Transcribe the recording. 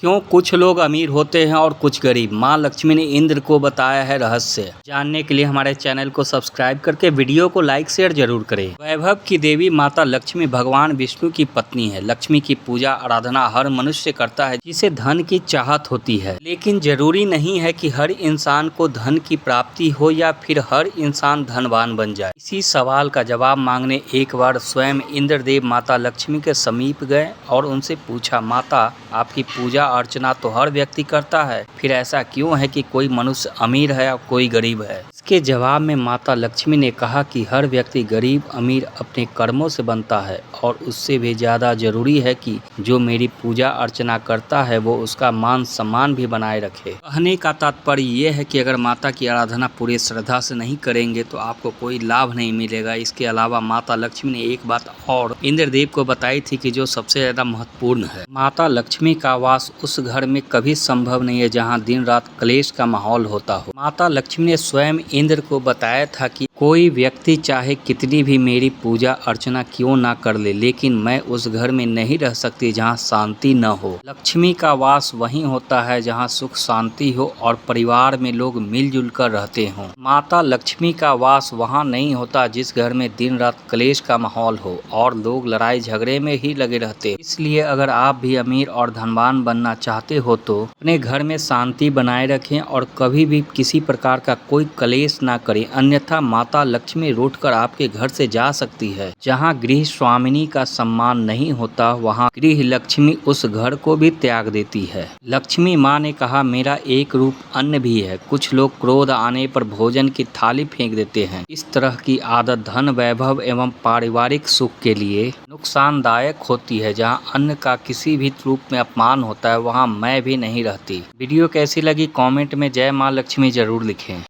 क्यों कुछ लोग अमीर होते हैं और कुछ गरीब, माँ लक्ष्मी ने इंद्र को बताया है रहस्य। जानने के लिए हमारे चैनल को सब्सक्राइब करके वीडियो को लाइक शेयर जरूर करें। वैभव की देवी माता लक्ष्मी भगवान विष्णु की पत्नी है। लक्ष्मी की पूजा आराधना हर मनुष्य करता है जिसे धन की चाहत होती है, लेकिन जरूरी नहीं है कि हर इंसान को धन की प्राप्ति हो या फिर हर इंसान धनवान बन जाए। इसी सवाल का जवाब मांगने एक बार स्वयं इंद्रदेव माता लक्ष्मी के समीप गए और उनसे पूछा, माता आपकी पूजा अर्चना तो हर व्यक्ति करता है, फिर ऐसा क्यों है कि कोई मनुष्य अमीर है और कोई गरीब है। इसके जवाब में माता लक्ष्मी ने कहा कि हर व्यक्ति गरीब अमीर अपने कर्मों से बनता है और उससे भी ज़्यादा जरूरी है कि जो मेरी पूजा अर्चना करता है वो उसका मान सम्मान भी बनाए रखे। कहने का तात्पर्य यह है कि अगर माता की आराधना पूरी श्रद्धा से नहीं करेंगे तो आपको कोई लाभ नहीं मिलेगा। इसके अलावा माता लक्ष्मी ने एक बात और इंद्रदेव को बताई थी कि जो सबसे ज़्यादा महत्वपूर्ण है, माता लक्ष्मी का वास उस घर में कभी संभव नहीं है जहां दिन रात क्लेश का माहौल होता हो। माता लक्ष्मी ने स्वयं इंद्र को बताया था कि कोई व्यक्ति चाहे कितनी भी मेरी पूजा अर्चना क्यों ना कर ले, लेकिन मैं उस घर में नहीं रह सकती जहां शांति न हो। लक्ष्मी का वास वहीं होता है जहां सुख शांति हो और परिवार में लोग मिलजुल कर रहते हों। माता लक्ष्मी का वास वहां नहीं होता जिस घर में दिन रात क्लेश का माहौल हो और लोग लड़ाई झगड़े में ही लगे रहते। इसलिए अगर आप भी अमीर और धनवान बनना चाहते हो तो अपने घर में शांति बनाए रखें और कभी भी किसी प्रकार का कोई कलेश ना करें, अन्यथा माता लक्ष्मी रूठकर आपके घर से जा सकती है। जहां गृह स्वामिनी का सम्मान नहीं होता वहां गृह लक्ष्मी उस घर को भी त्याग देती है। लक्ष्मी माँ ने कहा, मेरा एक रूप अन्न भी है। कुछ लोग क्रोध आने पर भोजन की थाली फेंक देते हैं। इस तरह की आदत धन वैभव एवं पारिवारिक सुख के लिए नुकसानदायक होती है। जहां अन्न का किसी भी रूप में अपमान होता है वहां मैं भी नहीं रहती। वीडियो कैसी लगी कमेंट में जय मां लक्ष्मी जरूर लिखें।